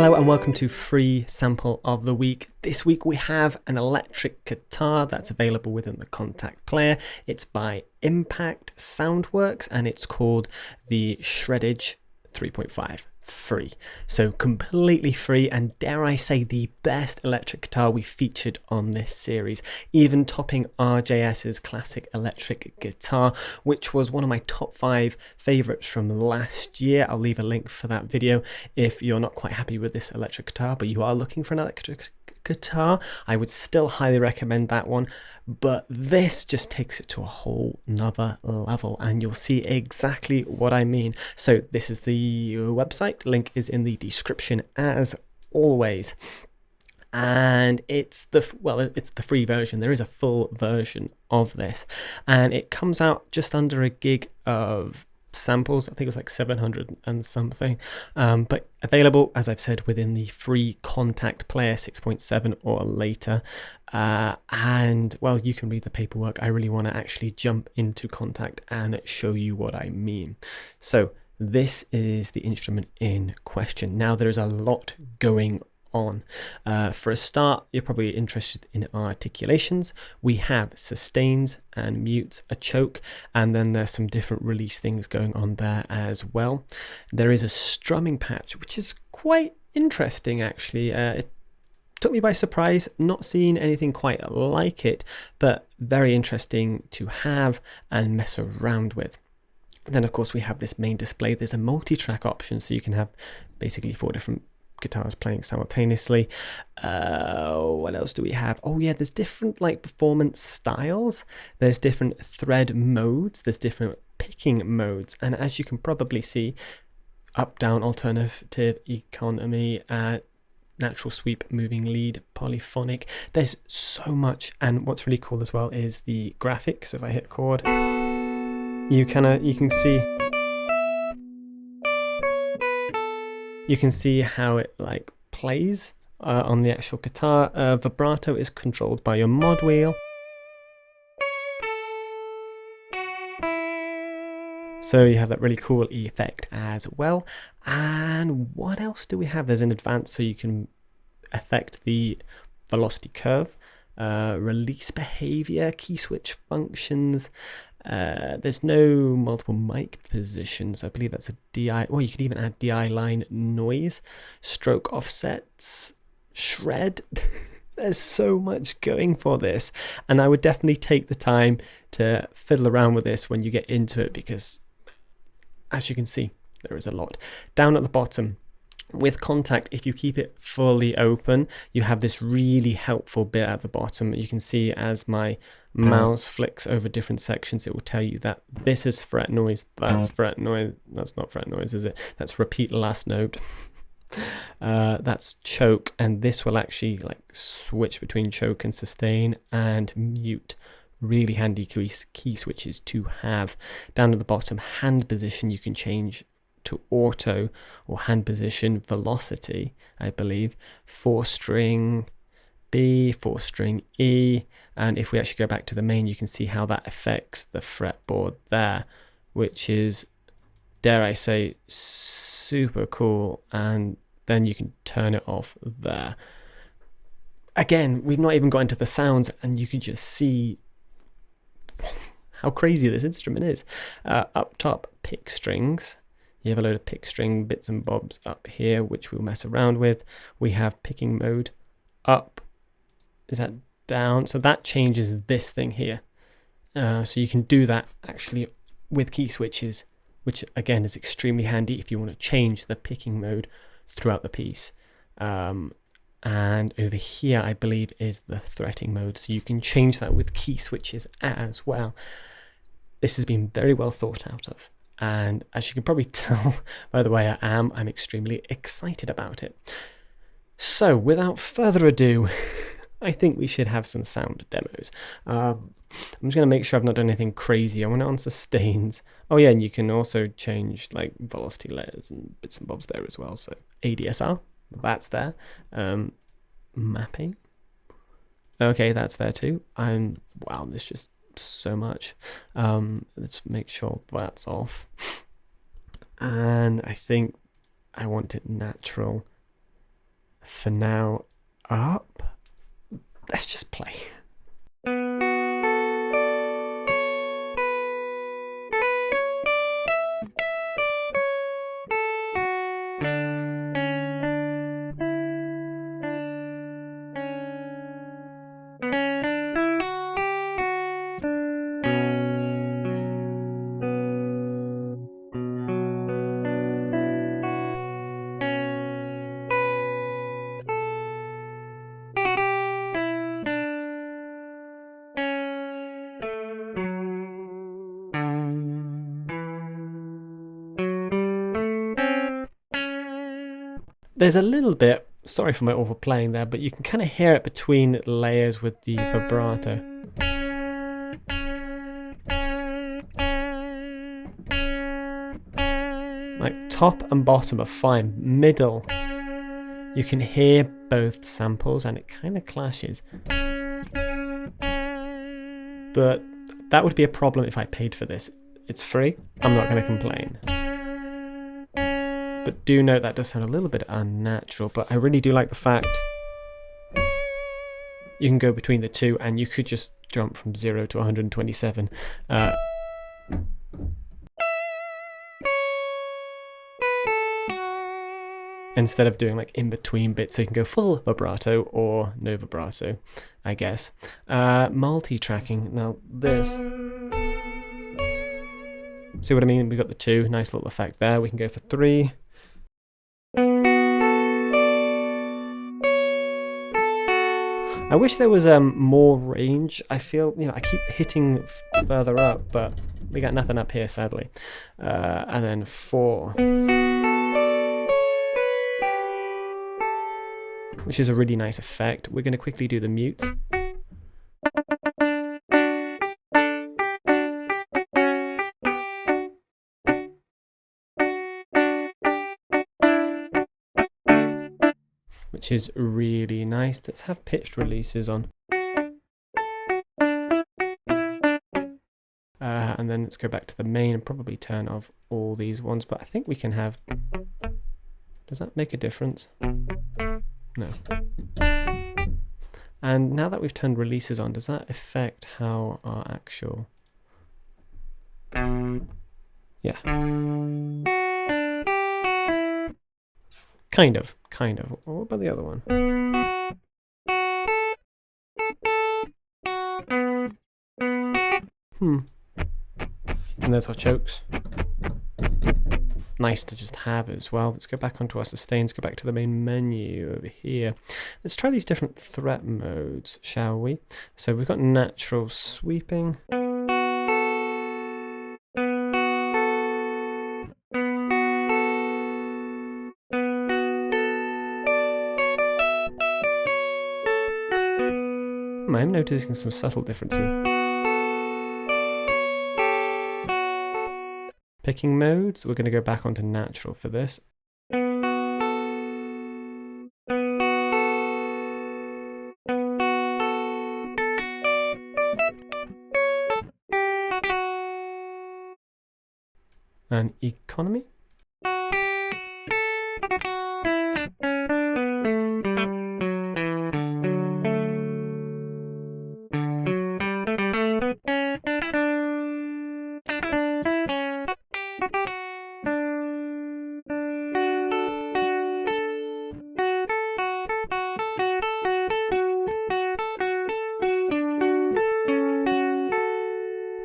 Hello and welcome to Free Sample of the Week. This week we have an electric guitar that's available within the Kontakt Player. It's by Impact Soundworks and it's called the Shreddage 3.5. Free. So completely free, and dare I say the best electric guitar we featured on this series, even topping RJS's classic electric guitar, which was one of my top 5 favorites from last year. I'll leave a link for that video if you're not quite happy with this electric guitar, but you are looking for an electric guitar. I would still highly recommend that one, but this just takes it to a whole nother level, and you'll see exactly what I mean. So this is the website, link is in the description as always, and it's the free version. There is a full version of this, and it comes out just under a gig of samples. I think it was like 700 and something, but available, as I've said, within the free Kontakt Player 6.7 or later. And well, you can read the paperwork. I really want to actually jump into Kontakt and show you what I mean. So this is the instrument in question. Now there's a lot going on. For a start, you're probably interested in articulations. We have sustains and mutes, a choke, and then there's some different release things going on there as well. There is a strumming patch, which is quite interesting actually. It took me by surprise, not seeing anything quite like it, but very interesting to have and mess around with. Then of course we have this main display. There's a multi-track option, so you can have basically 4 different guitars playing simultaneously. What else do we have? Oh yeah, there's different like performance styles, there's different thread modes, there's different picking modes, and as you can probably see, up, down, alternative, economy, natural sweep, moving lead, polyphonic, there's so much. And what's really cool as well is the graphics. If I hit chord, you can see how it like plays on the actual guitar. Vibrato is controlled by your mod wheel. So you have that really cool effect as well. And what else do we have? There's an advanced, so you can affect the velocity curve, release behavior, key switch functions. There's no multiple mic positions. I believe that's a DI. Well, you can even add DI line noise, stroke offsets, shred. There's so much going for this, and I would definitely take the time to fiddle around with this when you get into it, because as you can see, there is a lot. Down at the bottom, with Kontakt, if you keep it fully open, you have this really helpful bit at the bottom. You can see as my mouse flicks over different sections, it will tell you that this is fret noise, that's fret noise, that's not fret noise, is it? That's repeat last note. That's choke, and this will actually like switch between choke and sustain and mute. Really handy key switches to have. Down at the bottom, hand position, you can change to auto or hand position velocity, I believe, 4-string B, 4-string E, and if we actually go back to the main, you can see how that affects the fretboard there, which is, dare I say, super cool. And then you can turn it off there. Again, we've not even got into the sounds, and you can just see how crazy this instrument is. Up top, pick strings. You have a load of pick string bits and bobs up here, which we'll mess around with. We have picking mode up. Is that down? So that changes this thing here. So you can do that actually with key switches, which again is extremely handy if you want to change the picking mode throughout the piece. And over here, I believe, is the fretting mode. So you can change that with key switches as well. This has been very well thought out of. And as you can probably tell by the way I'm extremely excited about it. So without further ado, I think we should have some sound demos. I'm just going to make sure I've not done anything crazy. I want it on sustains. Oh yeah, and you can also change like velocity layers and bits and bobs there as well. So ADSR, that's there. Mapping. Okay, that's there too. Wow, there's just so much. Let's make sure that's off. And I think I want it natural. For now, up. Let's just play. There's a little bit, sorry for my overplaying there, but you can kind of hear it between layers with the vibrato. Like top and bottom are fine, middle, you can hear both samples and it kind of clashes. But that would be a problem if I paid for this. It's free, I'm not going to complain. But do note that does sound a little bit unnatural, but I really do like the fact you can go between the two and you could just jump from 0 to 127. Instead of doing like in between bits, so you can go full vibrato or no vibrato, I guess. Multi-tracking, now this. See what I mean? We got the 2, nice little effect there. We can go for 3. I wish there was more range. I feel, I keep hitting further up, but we got nothing up here, sadly. And then 4. Which is a really nice effect. We're going to quickly do the mutes. Which is really nice. Let's have pitched releases on. And then let's go back to the main and probably turn off all these ones. But I think we can have... Does that make a difference? No. And now that we've turned releases on, does that affect how our actual... Yeah. Kind of. What about the other one? And there's our chokes. Nice to just have as well. Let's go back onto our sustains, go back to the main menu over here. Let's try these different threat modes, shall we? So we've got natural sweeping. I'm noticing some subtle differences. Picking modes, we're going to go back onto natural for this. And economy.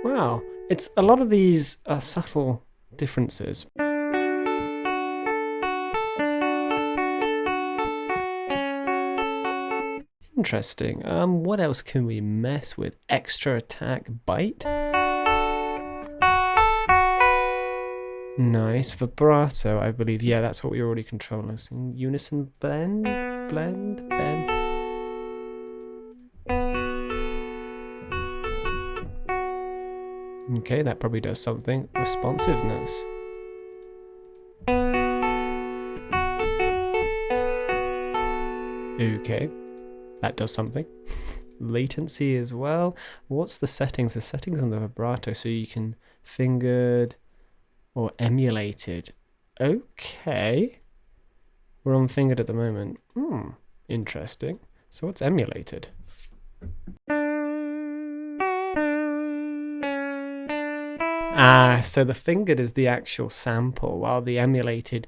Wow, it's a lot of these subtle differences. Interesting. What else can we mess with? Extra attack, bite. Nice. Vibrato, I believe. Yeah, that's what we already control. Unison blend, bend. Okay, that probably does something. Responsiveness. Okay, that does something. Latency as well. What's the settings? The settings on the vibrato, so you can fingered or emulated. Okay. We're on fingered at the moment. Interesting. So what's emulated? So the fingered is the actual sample, while the emulated,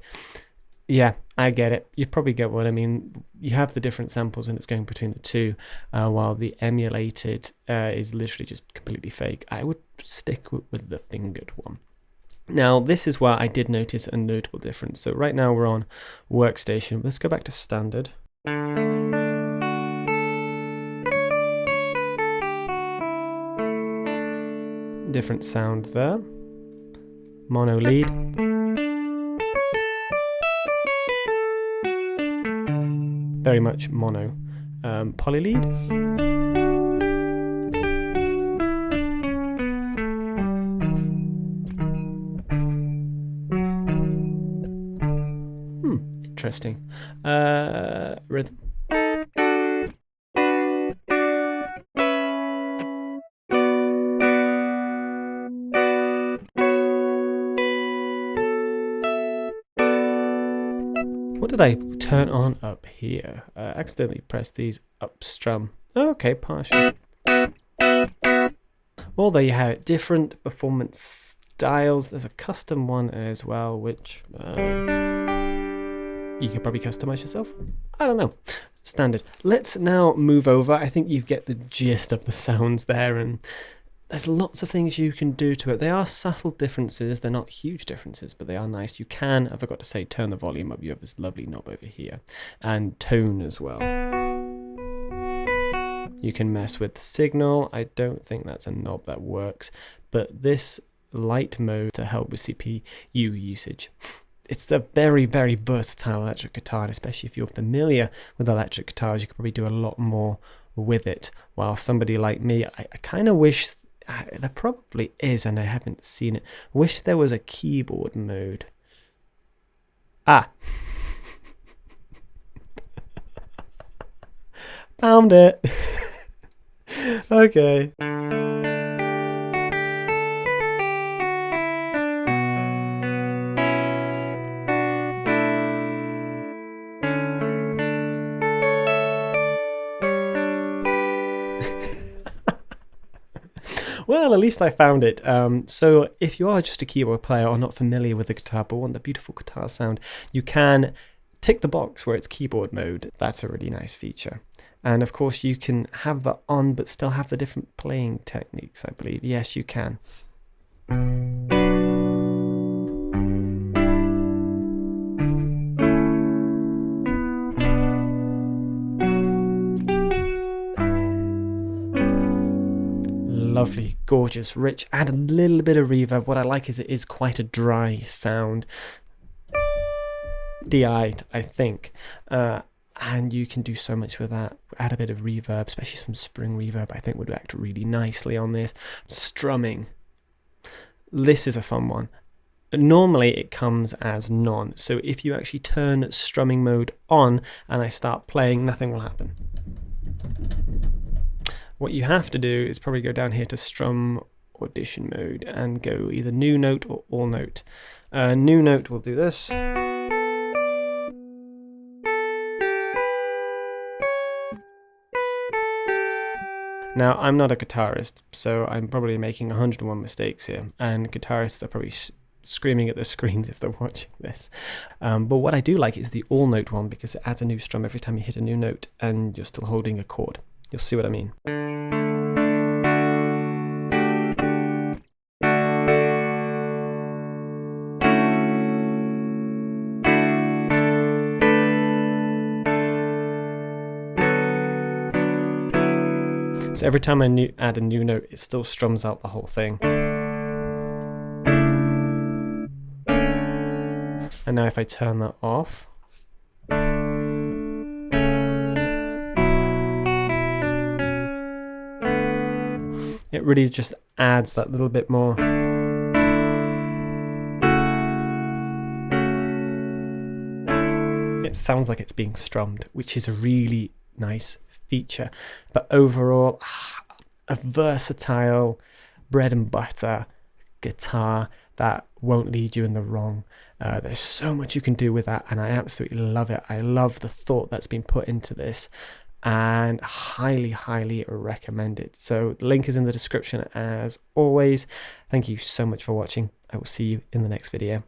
yeah, I get it. You probably get what I mean. You have the different samples and it's going between the two, while the emulated is literally just completely fake. I would stick with the fingered one. Now, this is where I did notice a notable difference. So right now we're on workstation. Let's go back to standard. Different sound there. Mono lead. Very much mono. Poly lead. Interesting. Rhythm. What did I turn on up here? Accidentally pressed these up strum. Oh, okay, partial. Well, there you have it. Different performance styles. There's a custom one as well, which you could probably customize yourself. I don't know. Standard. Let's now move over. I think you get the gist of the sounds there, and there's lots of things you can do to it. They are subtle differences. They're not huge differences, but they are nice. You can, I forgot to say, turn the volume up. You have this lovely knob over here. And tone as well. You can mess with signal. I don't think that's a knob that works. But this light mode to help with CPU usage. It's a very, very versatile electric guitar, and especially if you're familiar with electric guitars, you could probably do a lot more with it. While somebody like me, I kind of wish... there probably is, and I haven't seen it. Wish there was a keyboard mode. Found it. Okay. Well, at least I found it. So if you are just a keyboard player or not familiar with the guitar but want the beautiful guitar sound, you can tick the box where it's keyboard mode. That's a really nice feature. And of course you can have that on but still have the different playing techniques, I believe. Yes, you can. Lovely, gorgeous, rich, add a little bit of reverb. What I like is it is quite a dry sound. DI'd, I think. And you can do so much with that. Add a bit of reverb, especially some spring reverb, I think would act really nicely on this. Strumming. This is a fun one. Normally it comes as none. So if you actually turn strumming mode on and I start playing, nothing will happen. What you have to do is probably go down here to strum audition mode and go either new note or all note. New note will do this. Now, I'm not a guitarist, so I'm probably making 101 mistakes here, and guitarists are probably screaming at the screens if they're watching this. But what I do like is the all note one, because it adds a new strum every time you hit a new note and you're still holding a chord. You'll see what I mean. So every time I add a new note, it still strums out the whole thing. And now if I turn that off, it really just adds that little bit more. It sounds like it's being strummed, which is a really nice feature. But overall, a versatile bread and butter guitar that won't lead you in the wrong. There's so much you can do with that, and I absolutely love it. I love the thought that's been put into this, and highly recommend it. So the link is in the description as always. Thank you so much for watching. I will see you in the next video.